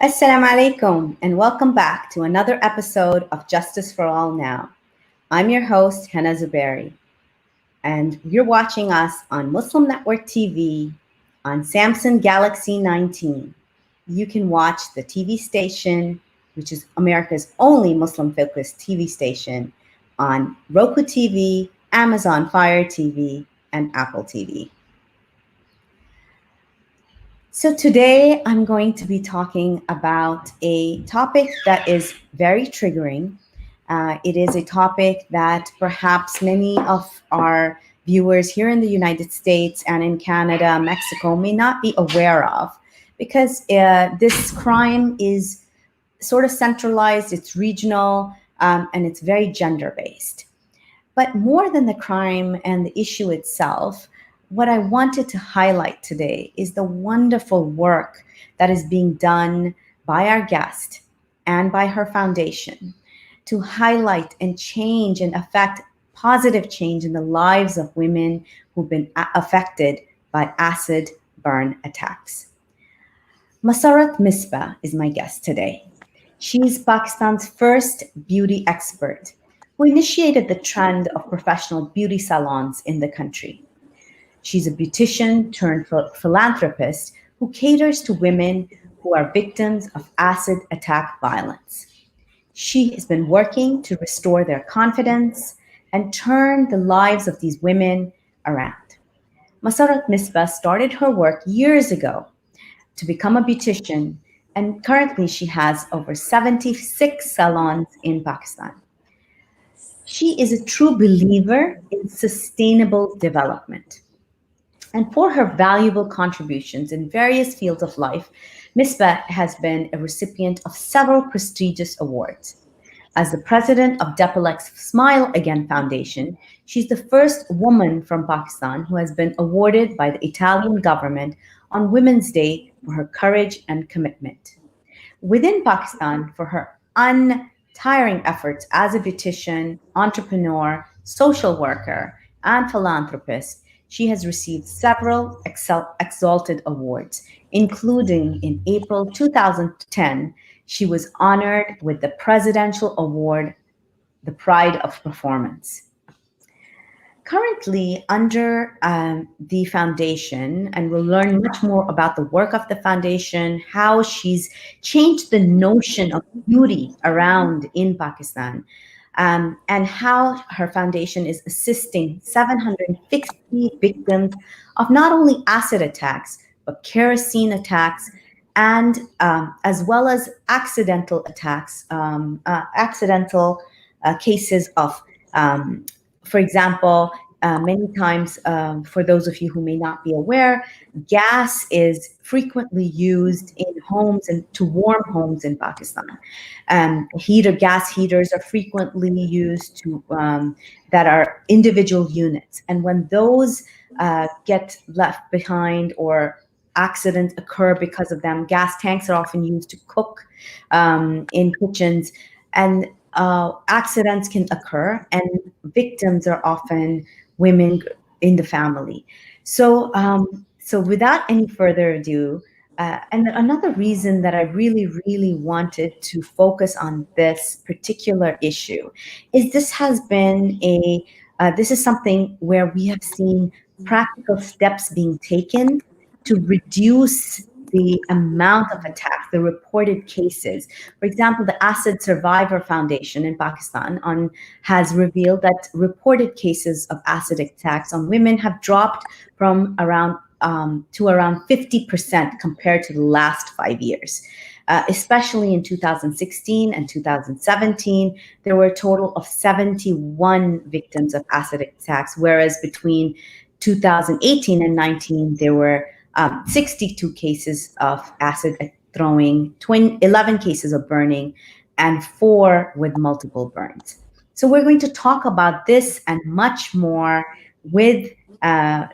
Assalamu alaikum, and welcome back to another episode of Justice for All Now. I'm your host, Hannah Zuberi, and you're watching us on Muslim Network TV on Samsung Galaxy 19. You can watch the TV station, which is America's only Muslim-focused TV station, on Roku TV, Amazon Fire TV, and Apple TV. So today I'm going to be talking about a topic that is very triggering. It is a topic that perhaps many of our viewers here in the United States and in Canada, Mexico may not be aware of, because this crime is sort of centralized, it's regional, and it's very gender-based. But more than the crime and the issue itself, what I wanted to highlight today is the wonderful work that is being done by our guest and by her foundation to highlight and change and affect positive change in the lives of women who've been affected by acid burn attacks. Masarrat Misbah is my guest today. She's Pakistan's first beauty expert who initiated the trend of professional beauty salons in the country. She's a beautician turned philanthropist who caters to women who are victims of acid attack violence. She has been working to restore their confidence and turn the lives of these women around. Masarrat Misbah started her work years ago to become a beautician, and currently she has over 76 salons in Pakistan. She is a true believer in sustainable development. And for her valuable contributions in various fields of life, Misbah has been a recipient of several prestigious awards. As the president of Depilex Smile Again Foundation, she's the first woman from Pakistan who has been awarded by the Italian government on Women's Day for her courage and commitment. Within Pakistan, for her untiring efforts as a beautician, entrepreneur, social worker, and philanthropist, she has received several exalted awards, including in April 2010, she was honored with the Presidential Award, the Pride of Performance. Currently, under the foundation, and we'll learn much more about the work of the foundation, how she's changed the notion of beauty around in Pakistan, and how her foundation is assisting 760 victims of not only acid attacks, but kerosene attacks, and as well as accidental attacks, accidental cases of, for example, many times, for those of you who may not be aware, gas is frequently used in homes and to warm homes in Pakistan. Gas heaters are frequently used to that are individual units, and when those get left behind or accidents occur because of them, gas tanks are often used to cook in kitchens, and accidents can occur, and victims are often women in the family. So, without any further ado, and another reason that I really wanted to focus on this particular issue is this is something where we have seen practical steps being taken to reduce the amount of attacks, the reported cases. For example, the Acid Survivor Foundation in Pakistan has revealed that reported cases of acid attacks on women have dropped from around to around 50% compared to the last 5 years. Especially in 2016 and 2017, there were a total of 71 victims of acid attacks, whereas between 2018 and 19, there were 62 cases of acid throwing, 11 cases of burning, and 4 with multiple burns. So we're going to talk about this and much more with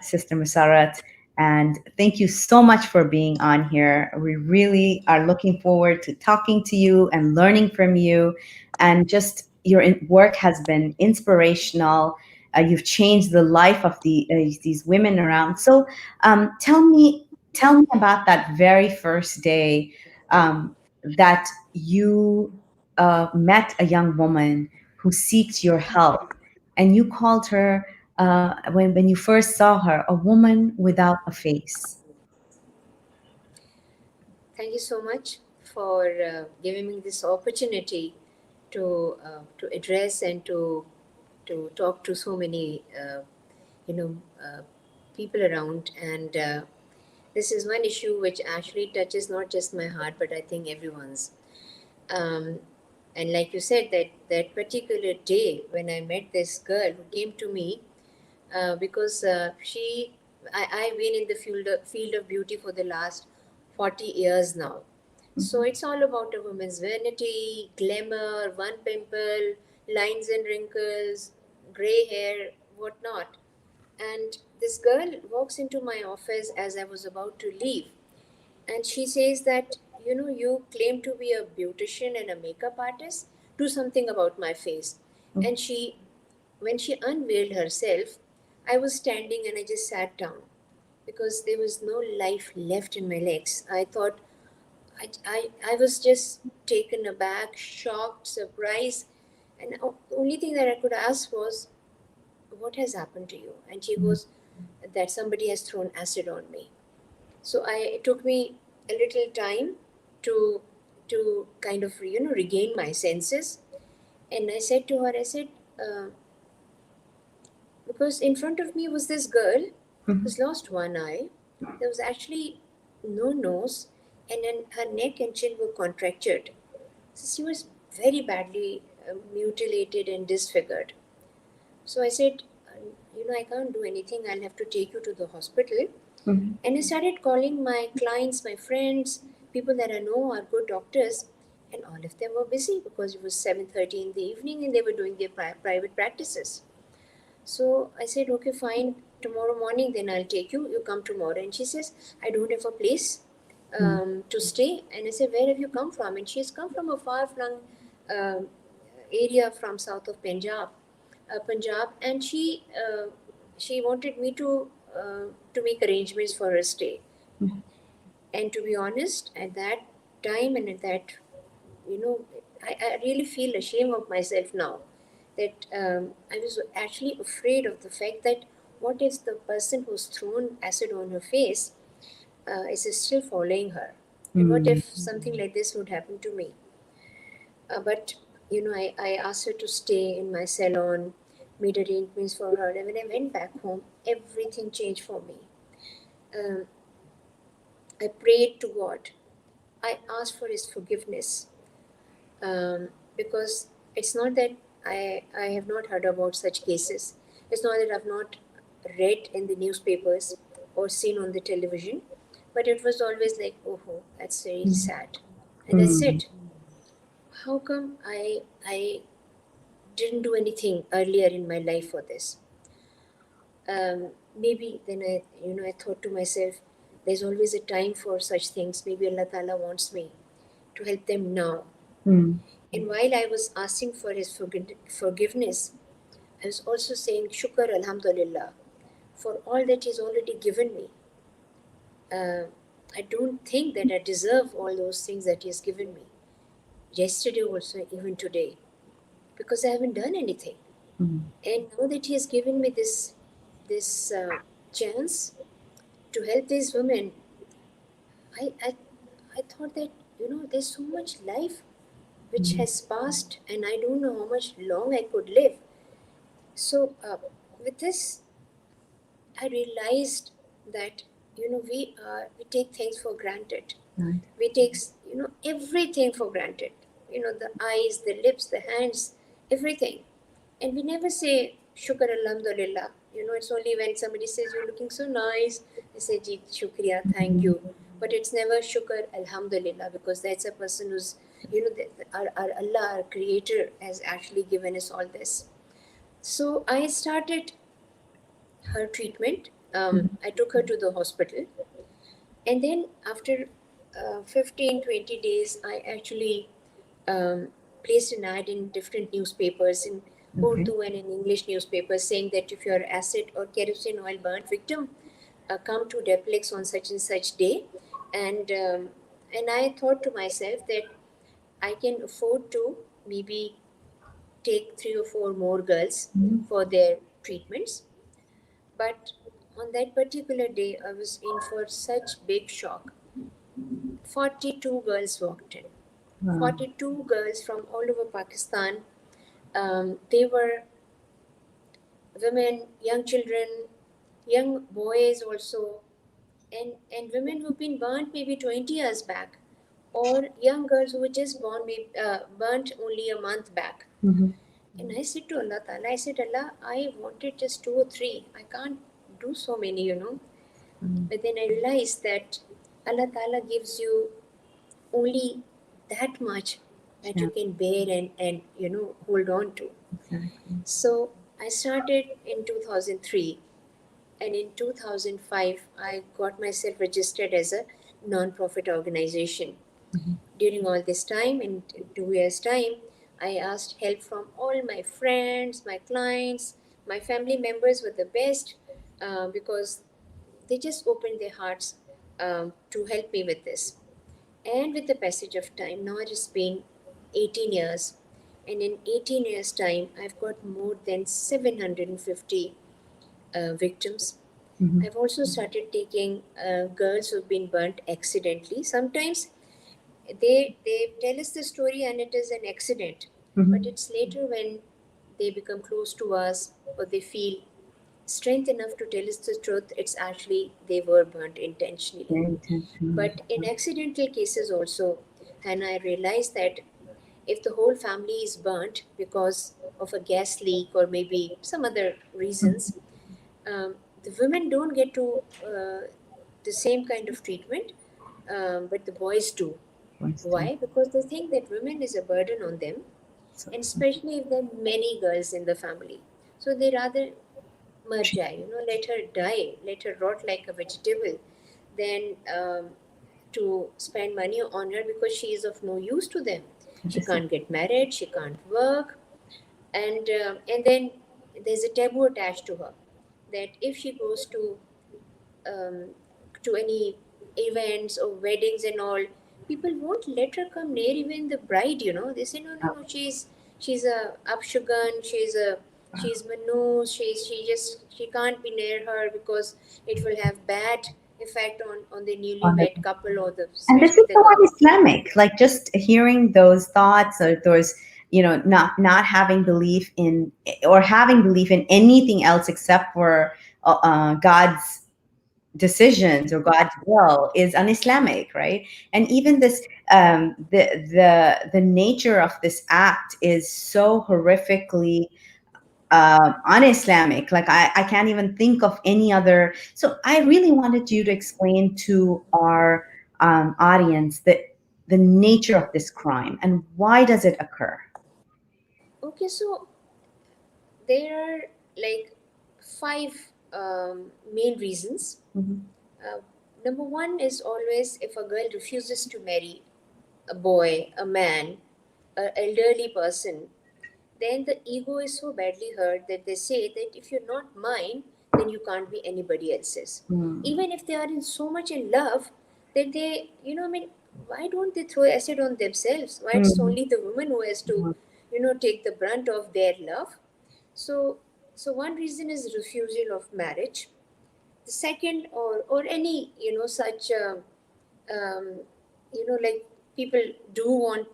Sister Masarrat. And thank you so much for being on here. We really are looking forward to talking to you and learning from you. And just your work has been inspirational. You've changed the life of these women around. So tell me about that very first day that you met a young woman who seeked your help, and you called her, when you first saw her, a woman without a face. Thank you so much for giving me this opportunity to address and to talk to so many you know uh, people around. And this is one issue which actually touches not just my heart, but I think everyone's. Um, and like you said, that particular day when I met this girl who came to me because I've been in the field of beauty for the last 40 years now. So it's all about a woman's vanity, glamour, one pimple, lines and wrinkles, gray hair, whatnot. And this girl walks into my office as I was about to leave, and she says that, you claim to be a beautician and a makeup artist. Do something about my face. And when she unveiled herself, I was standing and I just sat down because there was no life left in my legs. I thought, I was just taken aback, shocked, surprised. And the only thing that I could ask was, what has happened to you? And she goes, that somebody has thrown acid on me. So it took me a little time to kind of regain my senses. And I said to her, I said, uh, because in front of me was this girl who's lost one eye. There was actually no nose, and then her neck and chin were contractured. So she was very badly mutilated and disfigured. So I said, I can't do anything. I'll have to take you to the hospital. And I started calling my clients, my friends, people that I know are good doctors, and all of them were busy because it was 7:30 in the evening and they were doing their private practices. So I said, okay, fine. Tomorrow morning, then I'll take you. You come tomorrow. And she says, I don't have a place to stay. And I said, where have you come from? And she has come from a far flung um area from south of Punjab, and she wanted me to make arrangements for her stay. And to be honest, at that time and at that, you know, I really feel ashamed of myself now that I was actually afraid of the fact that what if the person who's thrown acid on her face is still following her? And what if something like this would happen to me? But, I asked her to stay in my salon, made arrangements for her. And when I went back home, everything changed for me. Um, I prayed to God. I asked for His forgiveness, because it's not that I have not heard about such cases. It's not that I've not read in the newspapers or seen on the television, but it was always like, oh, that's very sad. And that's it. How come I didn't do anything earlier in my life for this? Maybe then I thought to myself, there's always a time for such things. Maybe Allah Ta'ala wants me to help them now. And while I was asking for His forgiveness, I was also saying, Shukr Alhamdulillah, for all that He's already given me. Uh, I don't think that I deserve all those things that He has given me. Yesterday also, even today, because I haven't done anything. And now that He has given me this chance to help these women, I, I I thought that there's so much life which has passed, and I don't know how much long I could live. So with this, I realized that we take things for granted. Right. We take everything for granted. The eyes, the lips, the hands, everything. And we never say Shukr Alhamdulillah. It's only when somebody says you're looking so nice, I say Ji Shukriya, thank you. But it's never Shukr Alhamdulillah, because that's a person who's, our Allah, our Creator, has actually given us all this. So I started her treatment. I took her to the hospital. And then after 15, 20 days, I actually placed an ad in different newspapers, in Okay. Urdu and in English newspapers, saying that if you're acid or kerosene oil burnt victim, come to Deplex on such and such day. And I thought to myself that I can afford to maybe take 3 or 4 more girls Mhm. for their treatments. But on that particular day, I was in for such big shock. 42 girls walked in. Wow. 42 girls from all over Pakistan. They were women, young children, young boys also, and women who've been burnt maybe 20 years back, or young girls who were just burnt only a month back. Mhm. And I said to Allah Ta'ala, I said, Allah, I wanted just 2 or 3. I can't do so many. Mm. But then I realized that Allah Ta'ala gives you only that much that you Yeah, can bear and hold on to. exactly. So I started in 2003, and in 2005 I got myself registered as a non-profit organization. Mhm. During all this time, in 2 years time, I asked help from all my friends, my clients, my family members were the best, because they just opened their hearts to help me with this. And with the passage of time, now it has been 18 years, and in 18 years time I've got more than 750 victims. Mhm. I've also started taking girls who've been burnt accidentally. Sometimes they tell us the story and it is an accident, but Mhm. it's later when they become close to us or they feel strength enough to tell us the truth, it's actually they were burnt intentionally. Very intentional. But in accidental cases also, and I realized that if the whole family is burnt because of a gas leak or maybe some other reasons, Mhm. the women don't get to the same kind of treatment, but the boys do. Voice too. Why? Because they think that women is a burden on them, So, and especially if there are many girls in the family. So they rather let her die, let her rot like a vegetable, than to spend money on her because she is of no use to them. She this is can't get married, she can't work, and then there's a taboo attached to her that if she goes um, to any events or weddings and all, people won't let her come near even the bride. They say no, no, uh, no. She's a upshugan. She's manus. She can't be near her because it will have bad effect on the on the, newlywed couple or the and this especially is the so girl. un-Islamic. Like just hearing those thoughts or those, not having belief in or having belief in anything else except for God's decisions or God's will is un-Islamic, right? And even this, the nature of this act is so horrifically un-Islamic. Like I can't even think of any other. So I really wanted you to explain to our audience the nature of this crime and why does it occur. Okay, so there are like five main reasons. Mhm. Uh, Number one is always if a girl refuses to marry a boy, a man, an elderly person, then the ego is so badly hurt that they say that if you're not mine, then you can't be anybody else's. Mm. Even if they are in so much in love, that why don't they throw acid on themselves? Why it's Mm. only the woman who has to, take the brunt of their love? So, so one reason is refusal of marriage. The second, or any such um, like people do want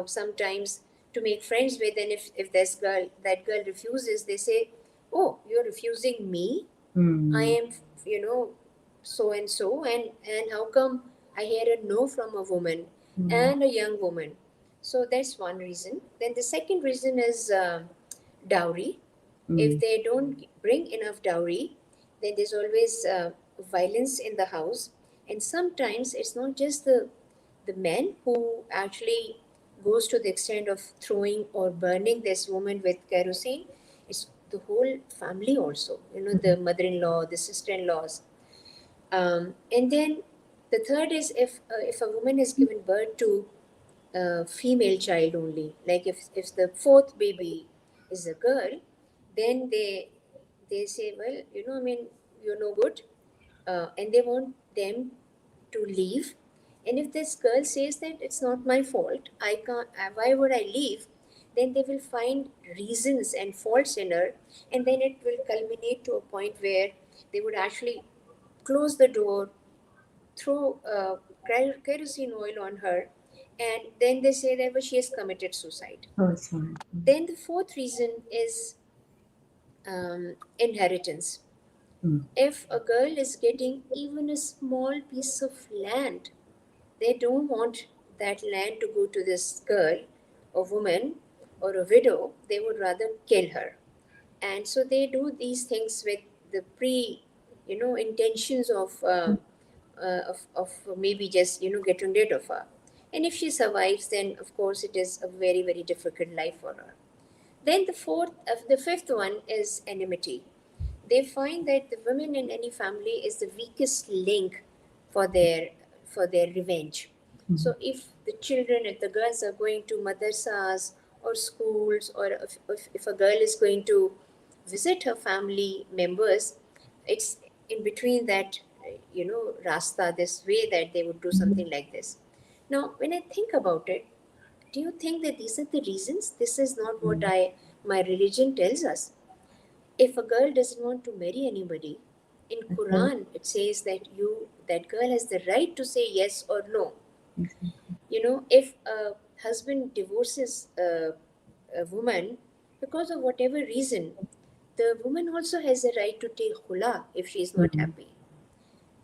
sometimes to make friends with, and if that girl refuses, they say, oh, you're refusing me, I Mm. am, you know, so and so, and how come I hear a no from a woman Mm. and a young woman? So that's one reason. Then the second reason is dowry. If Mm. they don't bring enough dowry, then there's always violence in the house, and sometimes it's not just the men who actually goes to the extent of throwing or burning this woman with kerosene. It's the whole family also, the mother-in-law, the sister-in-laws. And then the third is if a woman has given birth to a female child only, like if the fourth baby is a girl, then they say, well, you're no good, and they want them to leave And if this girl says that it's not my fault, I can't, why would I leave? Then they will find reasons and faults in her, and then it will culminate to a point where they would actually close the door, throw kerosene oil on her, and then they say that, well, she has committed suicide. Oh, it's fine. Then the fourth reason is inheritance. Mm. If a girl is getting even a small piece of land, they don't want that land to go to this girl, a woman, or a widow. They would rather kill her. And so they do these things with the intentions of maybe just getting rid of her. And if she survives, then of course it is a very very difficult life for her. Then the fifth one is enmity. They find that the women in any family is the weakest link for their revenge. So if the children, if the girls are going to madrasas or schools, or if a girl is going to visit her family members, it's in between that rasta, this way that they would do something like this. Now, when I think about it, do you think that these are the reasons? This is not what I my religion tells us. If a girl doesn't want to marry anybody, in Okay. Quran it says that that girl has the right to say yes or no. If a husband divorces a woman because of whatever reason, the woman also has a right to take khula if she is not Mhm. happy.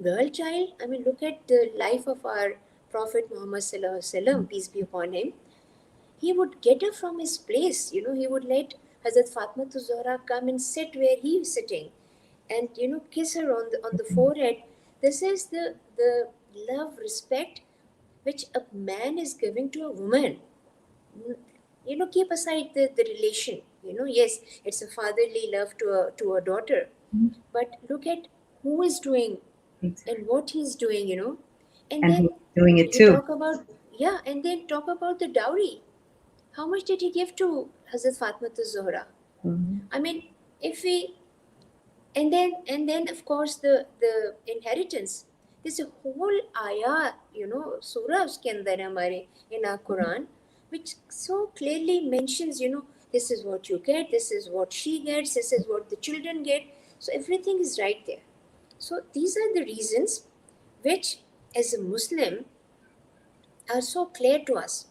Girl child, I mean, look at the life of our Prophet Muhammad Sallallahu Alaihi Wasallam, peace be upon him. He would get her from his place. He would let Hazrat Fatma to Zahra come and sit where he is sitting, and kiss her on the forehead. This is the love, respect which a man is giving to a woman. Keep aside the relation. Yes, it's a fatherly love to a daughter, Mhm. but look at who is doing and Exactly. what he's doing. And And then who's doing it you too? talk about, yeah, and then talk about the dowry. How much did he give to Hazrat Fatma Zuhra? Mhm. I mean, if we and then of course the inheritance. There's a whole ayah, surah uske andar hai hamare in our Quran, which so clearly mentions, this is what you get, this is what she gets, this is what the children get. So everything is right there. So these are the reasons which, as a Muslim, are so clear to us.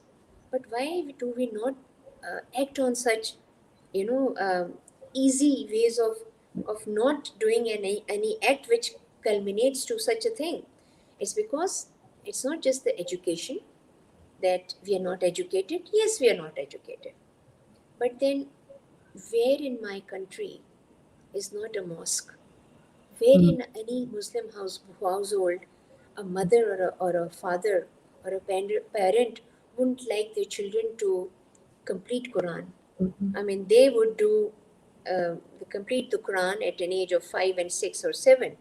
But why do we not act on such, easy ways of not doing any act which culminates to such a thing? It's because it's not just the education that we are not educated. Yes, we are not educated. But then, where in my country is not a mosque? Where Mhm. in any Muslim household, a mother or a father or a parent wouldn't like their children to complete Quran? Mhm. I mean, they would do complete the Quran at an age of 5 and 6 or 7,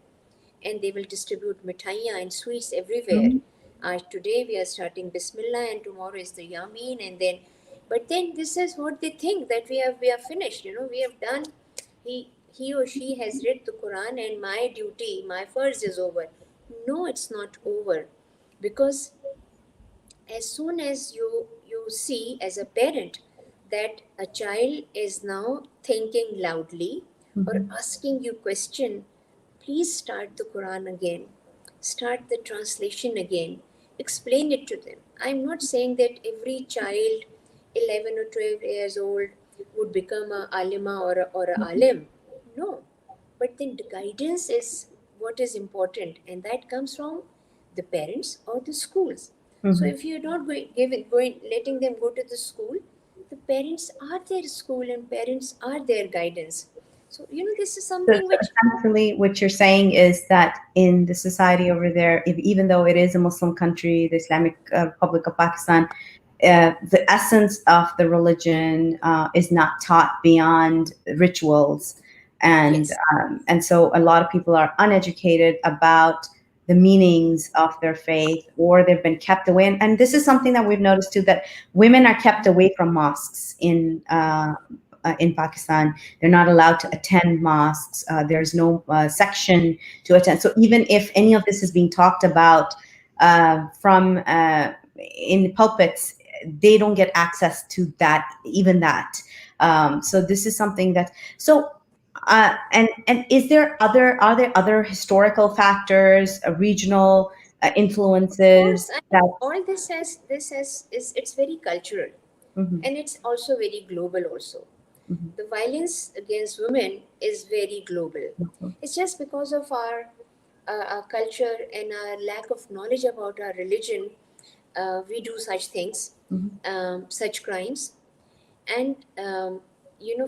and they will distribute mitaiya and sweets everywhere. Mhm. Today we are starting Bismillah, and tomorrow is the Yameen, and then, but then this is what they think, that we have finished. We have done. He or she has read the Quran, and my duty, my farz is over. No, it's not over, because as soon as you see as a parent that a child is now thinking loudly or Mhm. asking you question, please start the Quran again, start the translation again, explain it to them. I'm not saying that every child 11 or 12 years old would become a alima or a alim. No, but then the guidance is what is important, and that comes from the parents or the schools. So Mhm. if you're not going letting them go to the school, the parents are their school and parents are their guidance. So this is So, something so which, essentially, what you're saying is that in the society over there, if, even though it is a Muslim country, the Islamic Republic of Pakistan, the essence of the religion is not taught beyond rituals, yes. and so a lot of people are uneducated about the meanings of their faith, or they've been kept away. And this is something that we've noticed too, that women are kept away from mosques in Pakistan. They're not allowed to attend mosques. There's no section to attend. So even if any of this is being talked about from in pulpits, they don't get access to that, even that. So this is something that, so and is there other, are there other historical factors, regional Of course, influences I mean, that? all this has is it's very cultural, Mhm, and it's also very global also. mhm, The violence against women is very global. mhm, It's just because of our culture and our lack of knowledge about our religion, we do such things, mhm, such crimes. And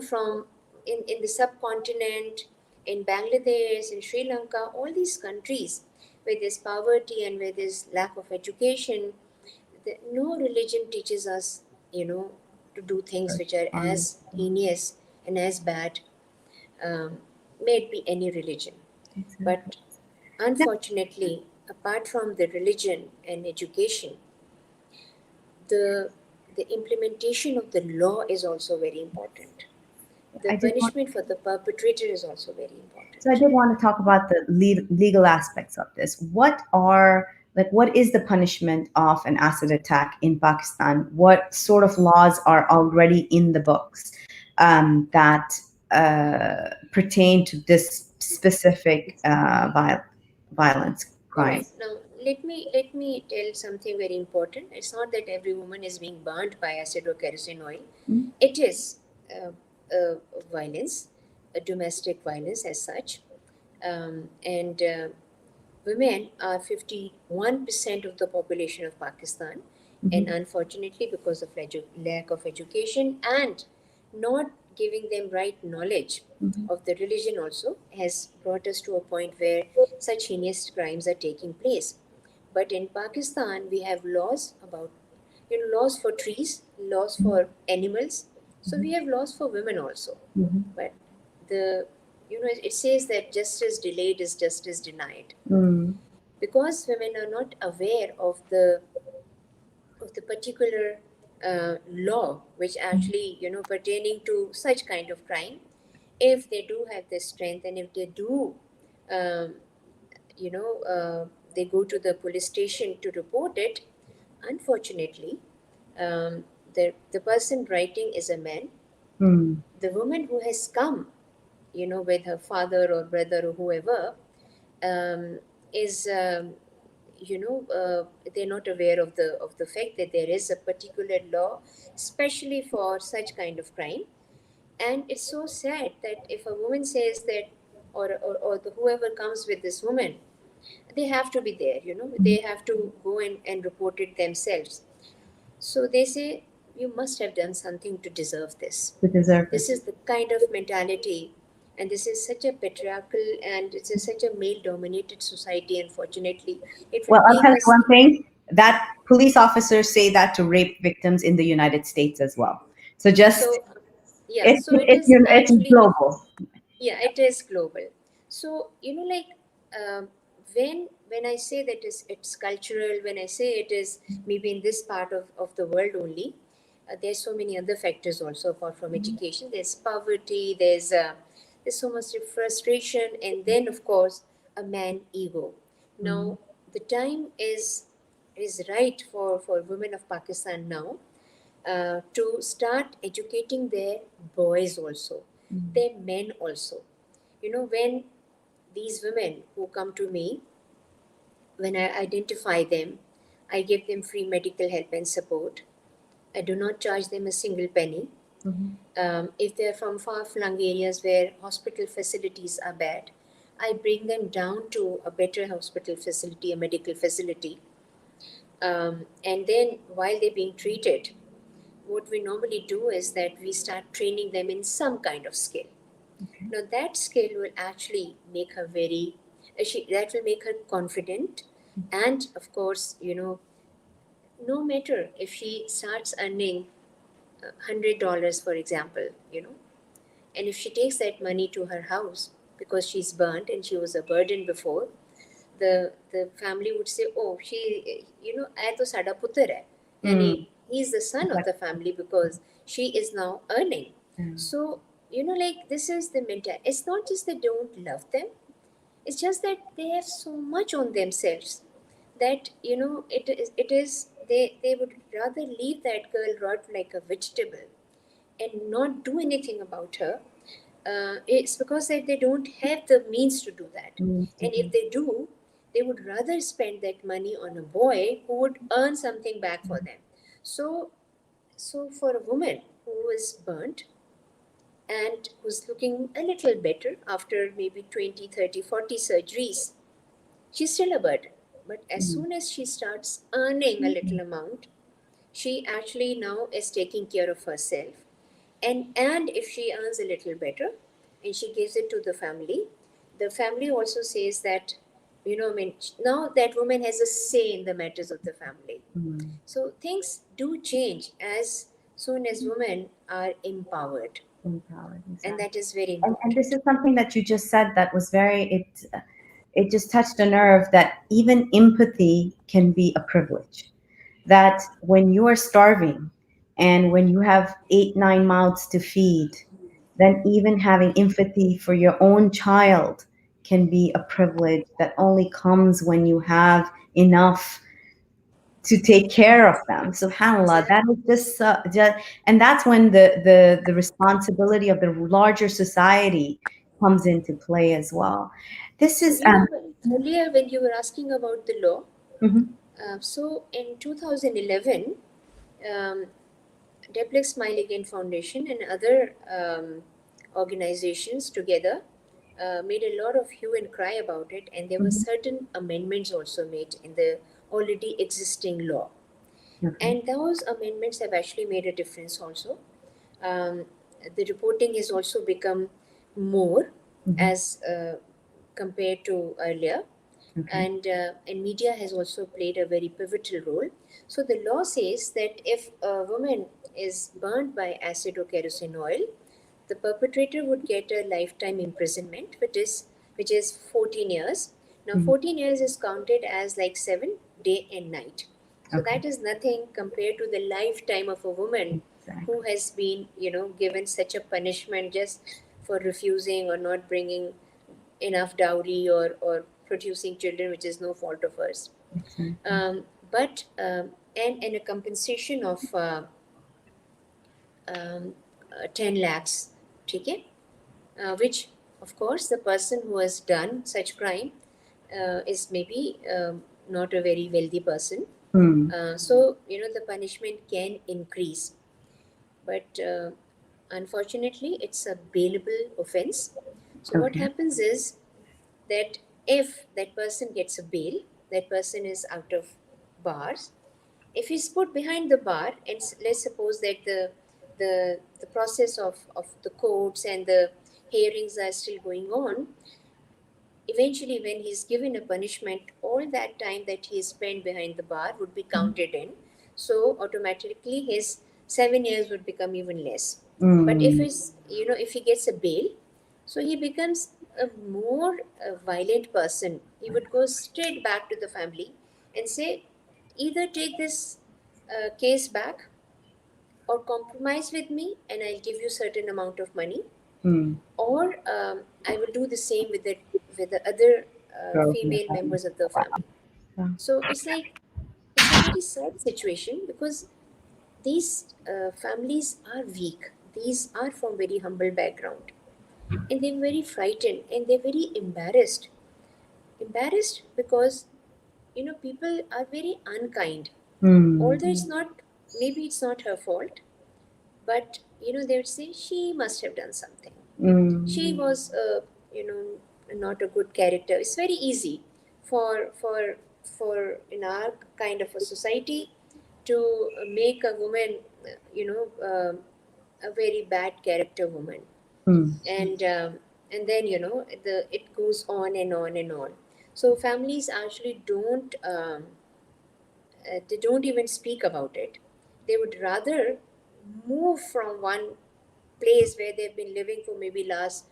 from in the subcontinent, in Bangladesh, in Sri Lanka, all these countries where there's poverty and where there's lack of education, no religion teaches us, to do things which are um, as heinous and as bad, um, may it be any religion. exactly. But unfortunately, apart from the religion and education, the the implementation of the law is also very important. The I did want punishment for the perpetrator is also very So I important. did want to talk about the legal aspects of this. What are, like, what is the punishment of an acid attack in Pakistan? What sort of laws are already in the books that pertain to this specific violence All right, crime? now let me tell something very important. It's not that every woman is being burnt by acid or kerosene oil. Mhm. It is uh, violence, a domestic violence as such, and women are 51% of the population of Pakistan, and Mhm. unfortunately, because of lack of education and not giving them right knowledge Mhm. of the religion, also has brought us to a point where such heinous crimes are taking place. But in Pakistan, we have laws about, laws for trees, laws for animals. So we have laws for women also. Mhm. But the it says that justice delayed is justice denied, Mhm. because women are not aware of the particular law which actually, pertaining to such kind of crime. If they do have the strength, and if they do, um, you know they go to the police station to report it, unfortunately, the person writing is a man. Mhm. The woman who has come, with her father or brother or whoever, is they're not aware of the fact that there is a particular law especially for such kind of crime. And it's so sad that if a woman says that, or whoever comes with this woman, they have to be there, they have to go and report it themselves. So they say, you must have done something to deserve this. To deserve This this. is the kind of mentality, and this is such a patriarchal, and it's such a male dominated society. Unfortunately, it will Well, I'll take tell you us. one thing, that police officers say that to rape victims in the United States as well. So just, So, yeah, so it it's is it's actually, global. yeah, it is global. So, like, um, when I say that it's cultural, when I say it is maybe in this part of the world only, there's so many other factors also apart from education. There's poverty, there's so much frustration, and then of course a man ego. Mhm. Now the time is right for women of Pakistan now, to start educating their boys also, Mhm. their men also. When these women who come to me, when I identify them, I give them free medical help and support. I do not charge them a single penny. Mhm. If they're from far flung areas where hospital facilities are bad, I bring them down to a better hospital facility, a medical facility. And then while they're being treated, what we normally do is that we start training them in some kind of skill. Okay. Now that skill will actually make her that will make her confident. And of course, no matter if she starts earning $100, for example, and if she takes that money to her house because she's burnt and she was a burden before, the family would say, oh, she, "Aye to sada putter hai." Yani, Mm. he's the son of the family because she is now earning. Mm. So, like, this is the mentality. It's not just they don't love them, it's just that they have so much on themselves that it is they would rather leave that girl rot like a vegetable and not do anything about her. It's because that they don't have the means to do that, Means to and if do. they do, they would rather spend that money on a boy who would earn something back for them. So so for a woman who is burnt and who's looking a little better after maybe 20, 30, 40 surgeries, she's still a burden. But as Mm. soon as she starts earning a little amount, she actually now is taking care of herself. And if she earns a little better and she gives it to the family also says that, I mean, now that woman has a say in the matters of the family. Mm. So things do change as soon as women are empowered, Empowered, and exactly. that is very And this important. is something that you just said that was very it just touched a nerve, that even empathy can be a privilege. That when you are starving and when you have 8 9 mouths to feed, then even having empathy for your own child can be a privilege that only comes when you have enough to take care of them. Subhanallah, that Exactly. is just, and that's when the responsibility of the larger society comes into play as well. This So, is earlier when you were asking about the law, mhm, so in 2011, um, Deplex Smile Again Foundation and other organizations together made a lot of hue and cry about it, and there were mhm, certain amendments also made in the already existing law. okay, And those amendments have actually made a difference also. Um, the reporting has also become more mhm, as compared to earlier, okay, and media has also played a very pivotal role. So the law says that if a woman is burned by acid or kerosene oil, the perpetrator would get a lifetime imprisonment, which is 14 years. Now mhm, 14 years is counted as like 7 day and night. So okay, that is nothing compared to the lifetime of a woman who exactly, has been, given such a punishment just for refusing or not bringing enough dowry, or producing children, which is no fault of hers. exactly. But and a compensation of 10 lakhs, okay? Which, of course, the person who has done such crime is maybe not a very wealthy person. Hmm. So, the punishment can increase. But unfortunately, it's a bailable offense. So, what Okay. happens is that if that person gets a bail, that person is out of bars. If he's put behind the bar, and let's suppose that the process of the courts and the hearings are still going on, eventually when he's given a punishment, all that time that he spent behind the bar would be counted in. So automatically his 7 years would become even less. But if Mm. he's, if he gets a bail, so he becomes a more violent person. He would go straight back to the family and say, either take this case back or compromise with me and I'll give you certain amount of money, Mm. or I will do the same with the other Girls in the female family. members of the family. Yeah. So it's a very sad situation because these families are weak. These are from very humble background, and they're very frightened and they're very embarrassed. Embarrassed because people are very unkind. Mm. Although it's not, maybe it's not her fault, but they would say she must have done something. She Mm. was you know not a good character. It's very easy for in our kind of a society to make a woman a very bad character woman, Mm. and then it goes on and on and on. So families actually don't even speak about it. They would rather move from one place where they've been living for maybe last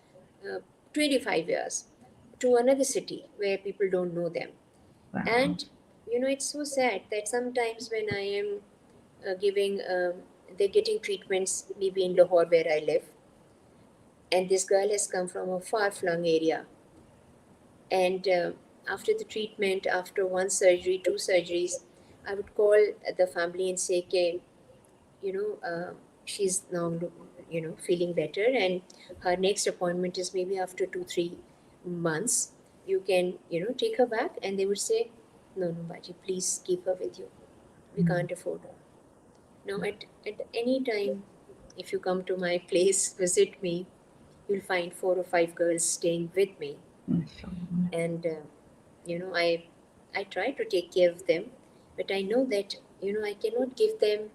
uh, 25 years to another city where people don't know them. Wow. And it's so sad that sometimes when I am giving they're getting treatments maybe in Lahore where I live, and this girl has come from a far flung area, and after the treatment, after one surgery, two surgeries, I would call the family and say, okay, you know, she's now, feeling better, and her next appointment is maybe after 2, 3 months. You can, take her back. And they would say, no, no, Baji, please keep her with you. We Mm. can't afford her. Now, at any time, if you come to my place, visit me, you'll find 4 or 5 girls staying with me. Mashallah. And I try to take care of them, but I know that I cannot give them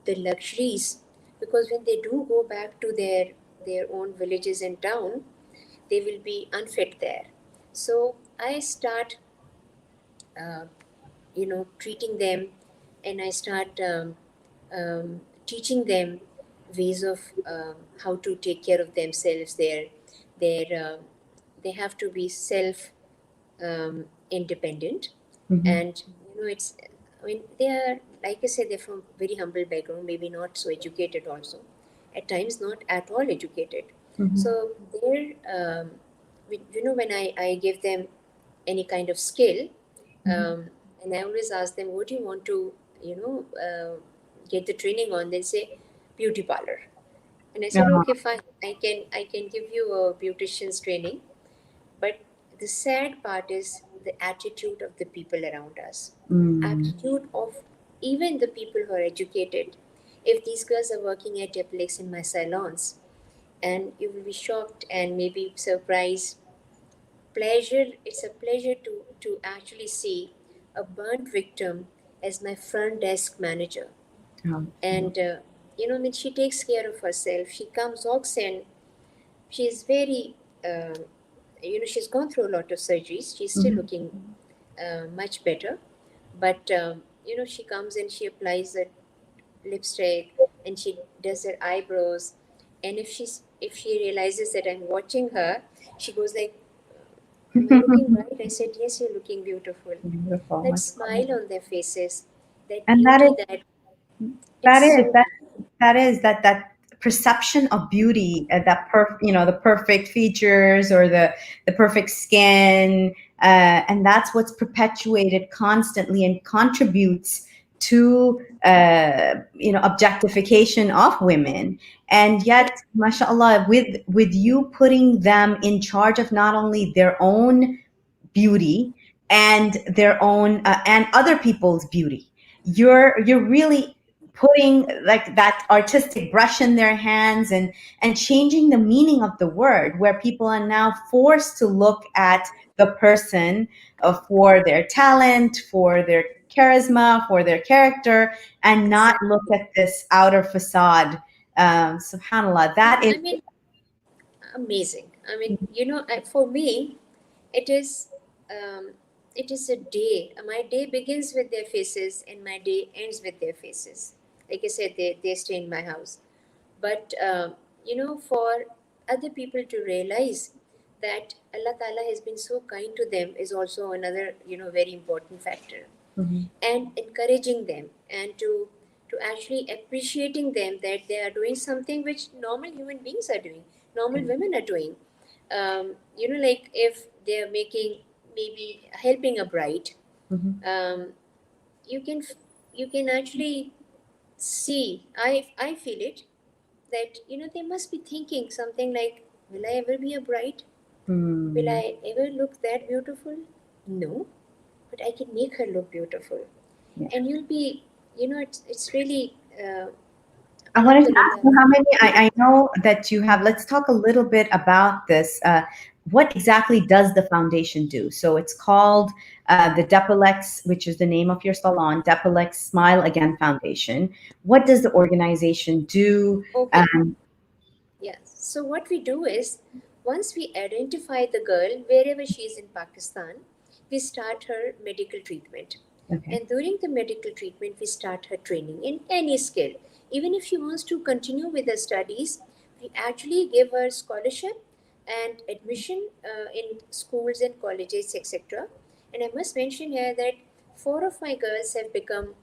the luxuries, because when they do go back to their own villages and town, they will be unfit there. So I start uh, treating them, and I start teaching them ways of how to take care of themselves. They have to be self independent. Mhm. And it's, I mean, they are, like I said, they're from very humble background, maybe not so educated also, at times not at all educated. Mhm. So they're when I give them any kind of skill, Mhm. um, and I always ask them, what do you want to you know uh, get the training on? They say beauty parlor. And I said, Yeah. okay, fine, I can give you a beautician's training. But the sad part is the attitude of the people around us. Mm. Attitude of even the people who are educated. If these girls are working at Eplex in my salons, and you will be shocked and maybe surprised. It's a pleasure to actually see a burnt victim as my front desk manager. Oh, And I mean, she takes care of herself. She comes, walks in. She's very, she's gone through a lot of surgeries. She's still mhm. looking much better. But, she comes and she applies a lipstick, and she does her eyebrows. And if she realizes that I'm watching her, she goes like, am I looking right? I said, yes, you're looking beautiful. Beautiful, That mashallah. smile on their faces, that And that beauty, is that it's that is so. that that is that perception of beauty, the perfect features or the perfect skin, and that's what's perpetuated constantly and contributes to objectification of women. And Yeah, yet, mashallah, with you putting them in charge of not only their own beauty and their own and other people's beauty, you're really putting like that artistic brush in their hands and changing the meaning of the word, where people are now forced to look at the person for their talent, for their charisma, for their character, and not look exactly. at this outer facade. Subhanallah, that is. I mean, amazing. I mean, for me, it is um, it is a day. My day begins with their faces, and my day ends with their faces. Like I said, they stay in my house. But for other people to realize that Allah Ta'ala has been so kind to them is also another very important factor. Mhm. And encouraging them, and to actually appreciating them, that they are doing something which normal human beings are doing, normal women are doing. Like if they are making, maybe helping a bride, Mhm. um, you can you can actually see, I feel it, that they must be thinking something like, will I ever be a bride? Will Hmm. I ever look that beautiful? No, but I can make her look beautiful. Yeah. And you'll be, it's really, I wanted to ask alhamdulillah. you how many. I know that you have. Let's talk a little bit about this. What exactly does the foundation do? So it's called the Depilex, which is the name of your salon, Depilex Smile Again Foundation. What does the organization do? Okay. Um, Yes. So what we do is, once we identify the girl wherever she is in Pakistan, we start her medical treatment. okay. And during the medical treatment, we start her training in any skill. Even if she wants to continue with her studies, we actually give her scholarship and admission in schools and colleges, etc. And I must mention here that 4 of my girls have become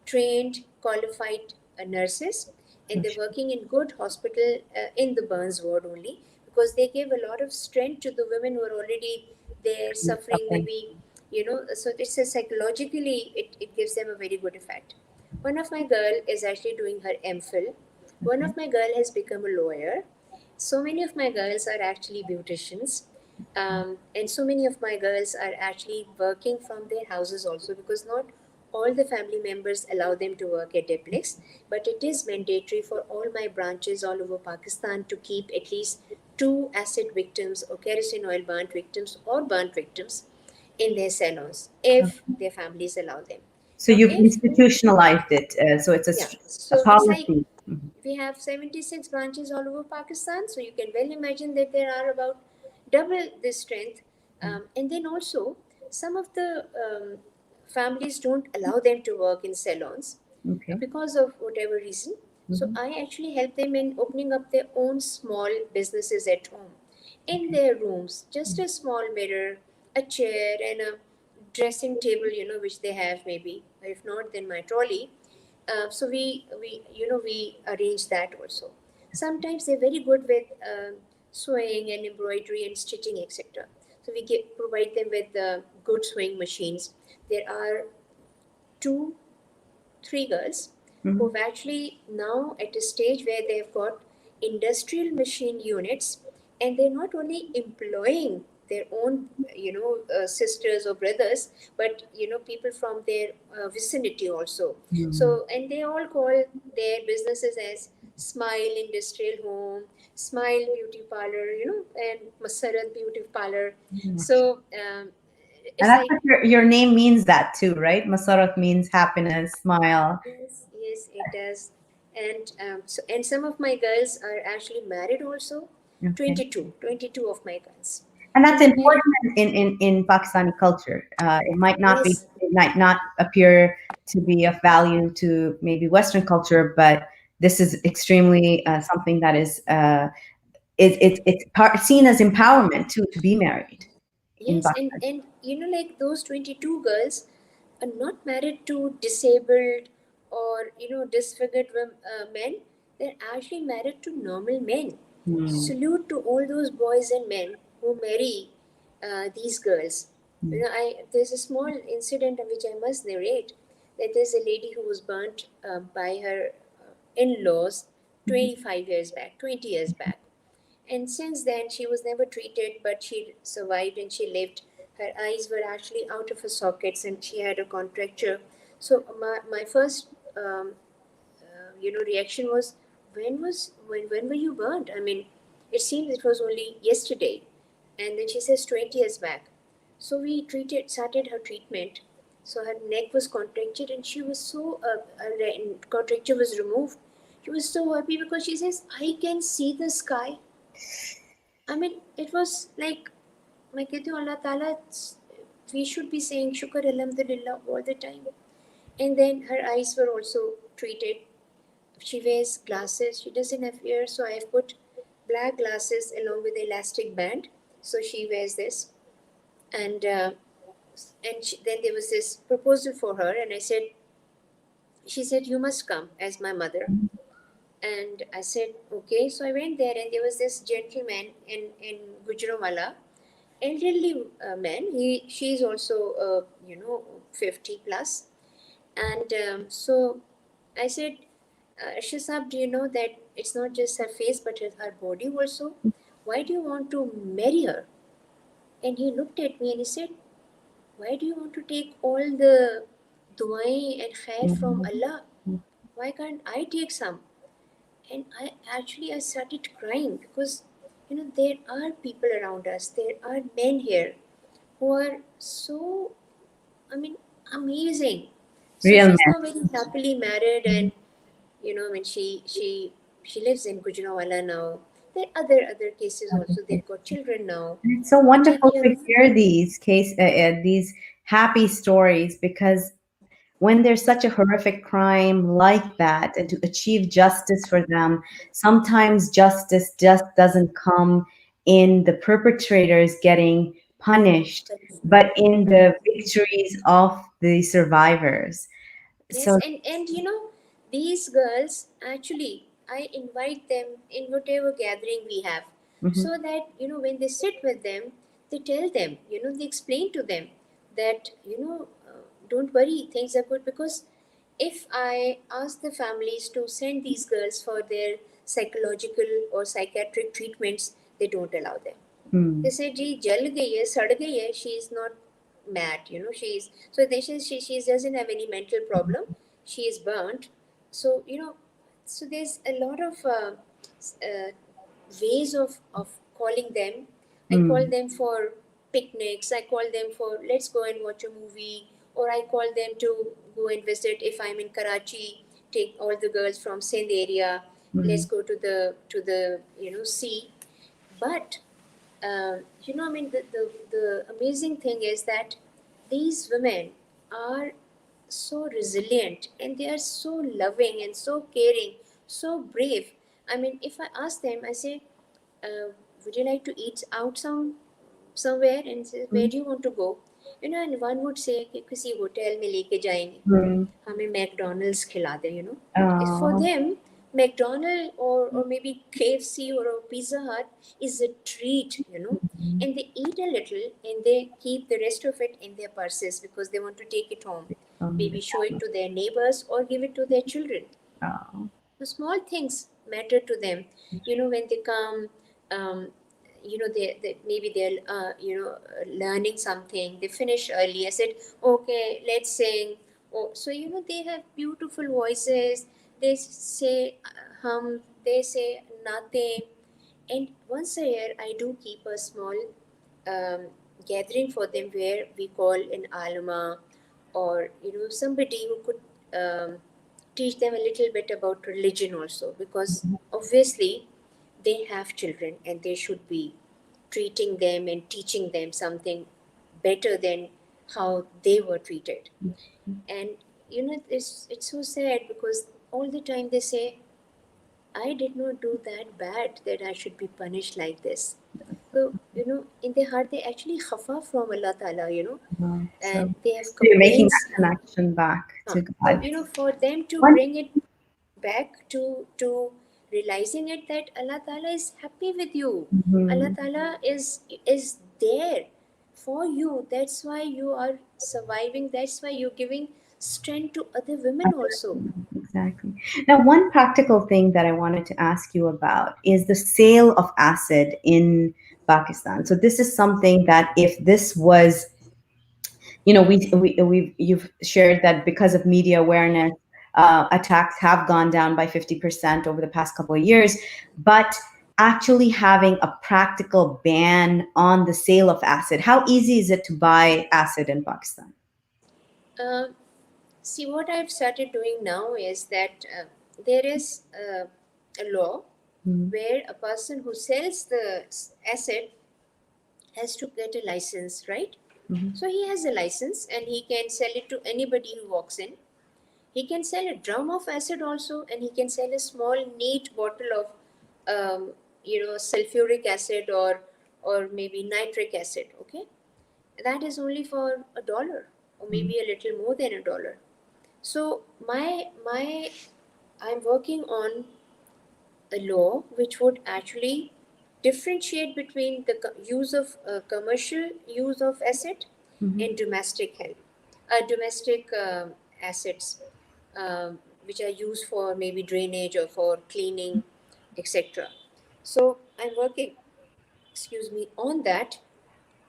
trained, qualified nurses, and they're working in good hospital in the burns ward only, because they give a lot of strength to the women who are already there suffering, Suffering. maybe So it's a psychologically, it gives them a very good effect. One of my girl is actually doing her MPhil. One Okay. of my girl has become a lawyer. So many of my girls are actually beauticians. And so many of my girls are actually working from their houses also, because not all the family members allow them to work at their place, but it is mandatory for all my branches all over Pakistan to keep at least two acid victims or kerosene oil burnt victims or burnt victims in their salons if Okay. their families allow them. So Now, you've if institutionalized it. So it's yeah, a so it's like policy. Mhm. we have 76 branches all over Pakistan, so you can well imagine that there are about double this strength. And then also, some of the families don't allow them to work in salons Okay. because of whatever reason. So Mhm. I actually help them in opening up their own small businesses at home, in their rooms, just a small mirror, a chair, and a dressing table, which they have maybe. If not, then my trolley. So we arrange that also. Sometimes they're very good with sewing and embroidery and stitching, etc. So we provide them with good sewing machines. There are two, three girls Mhm. who've actually now at a stage where they've got industrial machine units, and they're not only employing their own sisters or brothers, but people from their vicinity also. Mhm. So, and they all call their businesses as Smile Industrial Home, Smile Beauty Parlor, and Masarrat Beauty Parlor. So And it's that's like, what your name means that too, right? Masarrat means happiness, smile. yes, yes, it does. And some of my girls are actually married also. Okay. 22 of my girls. And So that's we have, important in Pakistani culture. yes, It might not appear to be of value to maybe Western culture, but this is extremely something that is seen as empowerment too, to be married in yes, Pakistan. and like those 22 girls are not married to disabled or disfigured men. They're actually married to normal men. Hmm. Salute to all those boys and men who marry these girls. Hmm. There's a small incident which I must narrate, that there's a lady who was burnt by her in-laws 25 years back, 20 years back, and since then, she was never treated, but she survived and she lived. Her eyes were actually out of her sockets and she had a contracture. So my first, reaction was, when were you burned? I mean, it seems it was only yesterday. And then she says 20 years back. So we started her treatment. So her neck was contracted and she was so, her contracture was removed. She was so happy because she says, I can see the sky. I mean, it was like, मैं कहती हूँ Allah Ta'ala, we should be saying Shukr Alhamdulillah all the time. And then her eyes were also treated. She wears glasses. She doesn't have ears, so I've put black glasses along with elastic band. So she wears this. And then there was this proposal for her, and she said, you must come as my mother. And I said, okay. So I went there, and there was this gentleman in Gujranwala, elderly man. She's also 50 plus, and so I said, Shasab, do you know that it's not just her face but her body also? Why do you want to marry her? And he looked at me and he said, why do you want to take all the du'ai and khair from Allah? Why can't I take some? And I started crying because there are people around us. There are men here who are so, I mean, amazing. So Real she's men. now very happily married, and when she lives in Gujranwala now. There are other cases also. They've got children now. And it's so They take wonderful care to of. hear these happy stories, because when there's such a horrific crime like that, and to achieve justice for them, sometimes justice just doesn't come in the perpetrators getting punished, but in the victories of the survivors. Yes, So, and these girls actually, I invite them in whatever gathering we have, mhm, so that when they sit with them, they tell them, they explain to them that, don't worry, things are good. Because if I ask the families to send these girls for their psychological or psychiatric treatments, they don't allow them. Mm. They say, "Ji, jal gayi hai, sad gayi hai. She is not mad. She is." So they say she doesn't have any mental problem. She is burnt. So so there's a lot of ways of calling them. I call Mm. them for picnics. I call them for, let's go and watch a movie, or I call them to go and visit. If I'm in Karachi, take all the girls from Sindh area. Let's Mm. go to the sea. But I mean, the amazing thing is that these women are so resilient, and they are so loving and so caring, so brave. I mean, if I ask them, I say, would you like to eat out somewhere? And say, where Mm. do you want to go? And one would say कि किसी hotel में लेके जाएंगे, Mm. हमें McDonald's खिला दें. If for Oh. them, McDonald or maybe KFC or a Pizza Hut is a treat. Mm. And they eat a little and they keep the rest of it in their purses because they want to take it home. Maybe show it to their neighbors or give it to their children. Oh. The small things matter to them. When they come, um, they maybe they're learning something. They finish early. I said, okay, let's sing. Oh, so they have beautiful voices. They say hum. They say nate. And once a year, I do keep a small um, gathering for them where we call an alma, or somebody who could teach them a little bit about religion also, because obviously they have children and they should be treating them and teaching them something better than how they were treated. And it's so sad because all the time they say, I did not do that bad that I should be punished like this. So, in their heart, they actually khafa from Allah Ta'ala. And So they have you're making that complaints. connection back Huh. to So, God. for them to One. bring it back to realizing it that Allah Ta'ala is happy with you. Allah Mhm. Ta'ala is there for you. That's why you are surviving. That's why you're giving strength to other women also. Exactly. Now, one practical thing that I wanted to ask you about is the sale of acid in Pakistan. So this is something that if this was, you've shared that because of media awareness, attacks have gone down by 50% over the past couple of years, but actually having a practical ban on the sale of acid, how easy is it to buy acid in Pakistan? Uh, See, what I've started doing now is that there is a law Mhm. where a person who sells the asset has to get a license, right? Mhm. So he has a license and he can sell it to anybody who walks in. He can sell a drum of acid also, and he can sell a small, neat bottle of, sulfuric acid or maybe nitric acid. Okay, that is only for $1 or maybe a little more than $1. So my I'm working on a law which would actually differentiate between the use of commercial use of acid Mhm. and domestic assets, which are used for maybe drainage or for cleaning, etc. So I'm working, excuse me, on that.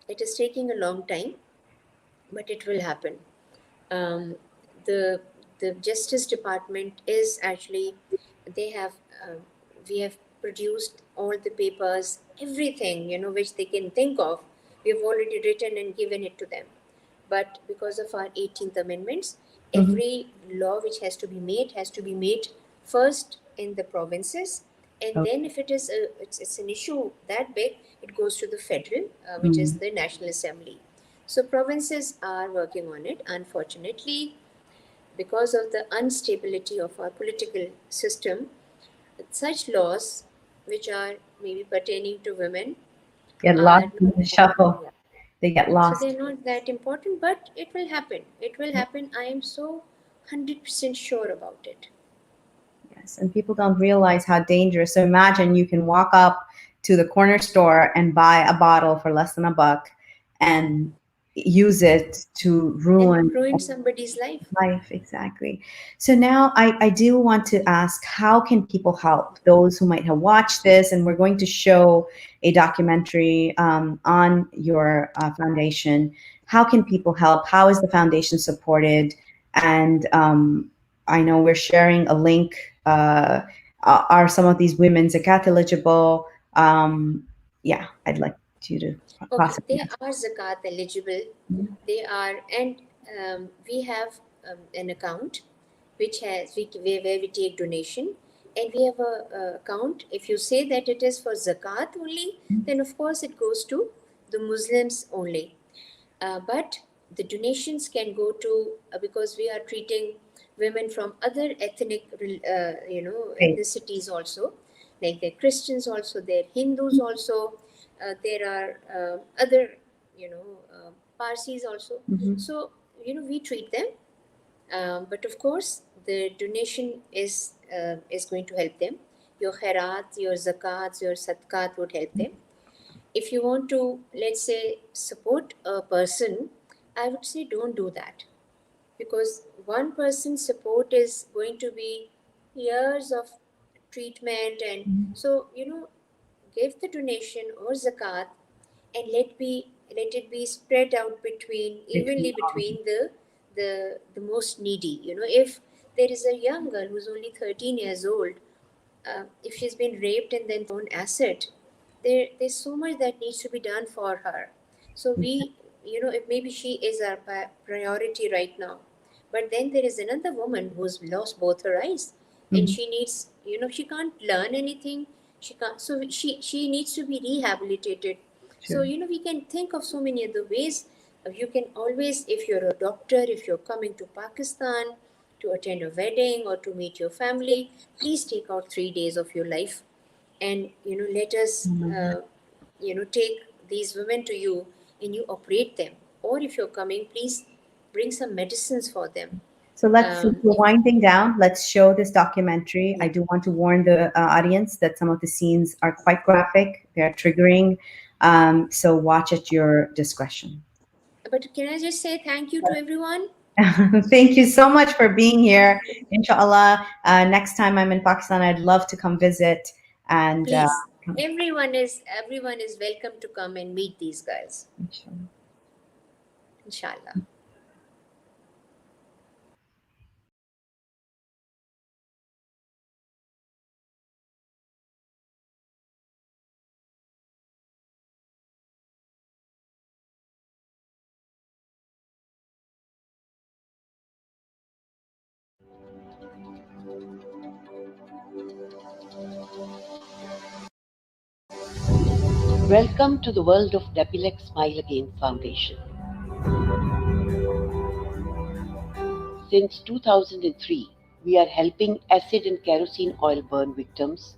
It is taking a long time, but it will happen. um, the the Justice Department is actually, they have we have produced all the papers, everything which they can think of. We have already written and given it to them. But because of our 18th amendments, Mhm. every law which has to be made first in the provinces, and Okay. then if it's an issue that big, it goes to the federal, which is Mm. the National Assembly. So provinces are working on it. Unfortunately, because of the instability of our political system, such laws which are maybe pertaining to women Get are lost not in the important. shuffle. Yeah. They get So lost. they're not that important, but it will happen. It will happen. I am so 100% sure about it. Yes, and people don't realize how dangerous. So imagine you can walk up to the corner store and buy a bottle for less than $1, and use it to and ruin ruin somebody's life. life. Exactly. So now I do want to ask, how can people help those who might have watched this? And we're going to show a documentary on your foundation. How can people help? How is the foundation supported? And I know we're sharing a link. Are some of these women zakat eligible? Yeah, I'd like you to Okay, possibly they answer. are zakat eligible. They are, and we have an account which has where we take donation, and we have a account. If you say that it is for zakat only, then of course it goes to the Muslims only. But the donations can go to, because we are treating women from other ethnic, Great. ethnicities also, like they're Christians also, they're Hindus also, there are other, Parsis also. Mhm. So, we treat them, but of course, the donation is going to help them. Your khairat, your zakats, your sadqat would help them. If you want to, let's say, support a person, I would say don't do that, because one person's support is going to be years of treatment. And so, give the donation or zakat, and let it be spread out between, Between evenly between the most needy. If there is a young girl who's only 13 years old, if she's been raped and then thrown acid, there's so much that needs to be done for her. So we, if maybe she is our priority right now, but then there is another woman who's lost both her eyes, and Mhm. she needs, she can't learn anything. She can't. So she needs to be rehabilitated. So Sure. we can think of so many other ways. You can always, if you're a doctor, if you're coming to Pakistan to attend a wedding or to meet your family, please take out 3 days of your life, and let us, Oh my God. take these women to you, and you operate them. Or if you're coming, please bring some medicines for them. So since we're If winding down, let's show this documentary. I Yeah. do want to warn the audience that some of the scenes are quite graphic. They're triggering. So watch at your discretion. But can I just say thank you to everyone? Thank you so much for being here. Inshallah, next time I'm in Pakistan, I'd love to come visit. And Please, everyone is welcome to come and meet these guys. inshallah. Inshallah. Welcome to the world of Dapilek Smile Again Foundation. Since 2003, we are helping acid and kerosene oil burn victims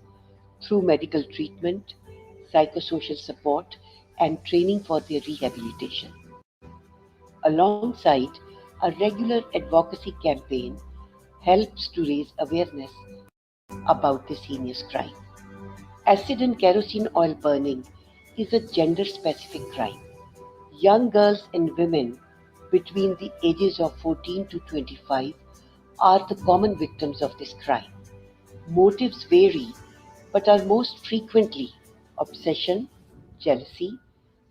through medical treatment, psychosocial support, and training for their rehabilitation. Alongside, a regular advocacy campaign helps to raise awareness about this heinous crime. Acid and kerosene oil burning is a gender specific crime. Young girls and women between the ages of 14 to 25 are the common victims of this crime. Motives vary but are most frequently obsession, jealousy,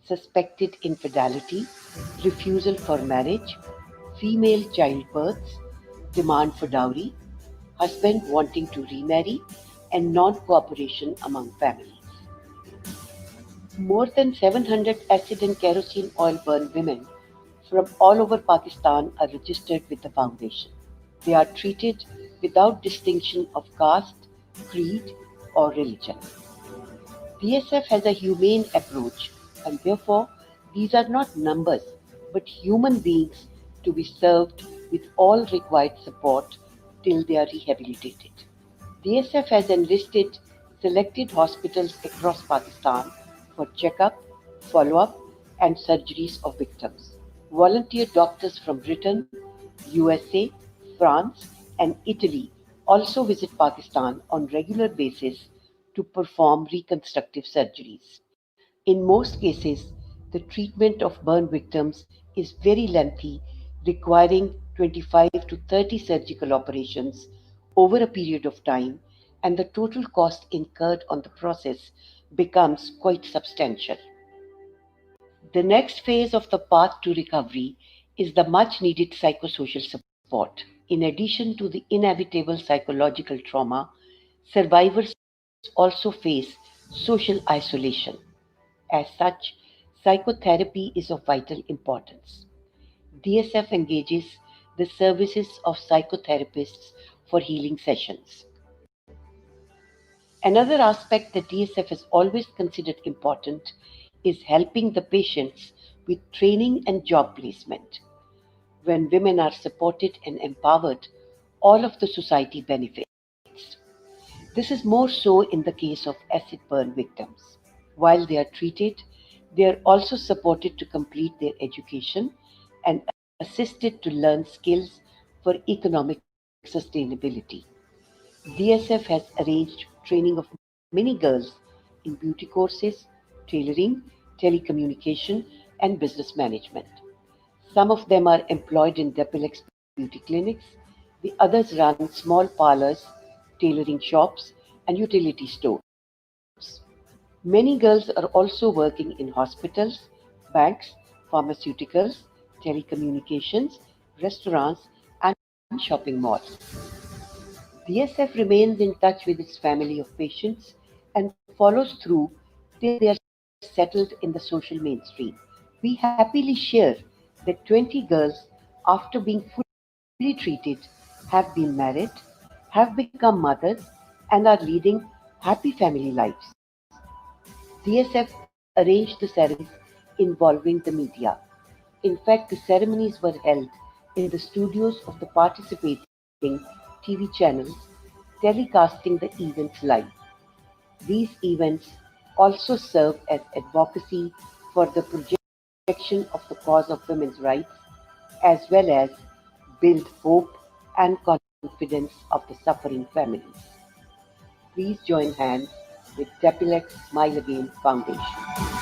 suspected infidelity, refusal for marriage, female childbirths, demand for dowry, husband wanting to remarry, and non cooperation among families. More than 700 acid and kerosene oil burn women from all over Pakistan are registered with the foundation. They are treated without distinction of caste, creed, or religion. BSF has a humane approach, and therefore these are not numbers but human beings to be served with all required support till they are rehabilitated. BSF has enlisted selected hospitals across Pakistan for checkup, follow up, and surgeries of victims. Volunteer doctors from Britain, USA, France, and Italy also visit Pakistan on regular basis to perform reconstructive surgeries. In most cases, the treatment of burn victims is very lengthy, requiring 25 to 30 surgical operations over a period of time, and the total cost incurred on the process becomes quite substantial. The next phase of the path to recovery is the much needed psychosocial support. In addition to the inevitable psychological trauma, survivors also face social isolation. As such, psychotherapy is of vital importance. DSF engages the services of psychotherapists for healing sessions. Another aspect that DSF has always considered important is helping the patients with training and job placement. When women are supported and empowered, all of the society benefits. This is more so in the case of acid burn victims. While they are treated, they are also supported to complete their education and assisted to learn skills for economic sustainability. DSF has arranged training of many girls in beauty courses, tailoring, telecommunication, and business management. Some of them are employed in Depilex beauty clinics, the others run small parlors, tailoring shops, and utility stores. Many girls are also working in hospitals, banks, pharmaceuticals, telecommunications, restaurants, and shopping malls. DSF remains in touch with its family of patients and follows through till they are settled in the social mainstream. We happily share that 20 girls, after being fully treated, have been married, have become mothers, and are leading happy family lives. DSF arranged the ceremonies involving the media. In fact, the ceremonies were held in the studios of the participating TV channels, telecasting the events live. These events also serve as advocacy for the projection of the cause of women's rights, as well as build hope and confidence of the suffering families. Please join hands with Depilex Smile Again Foundation.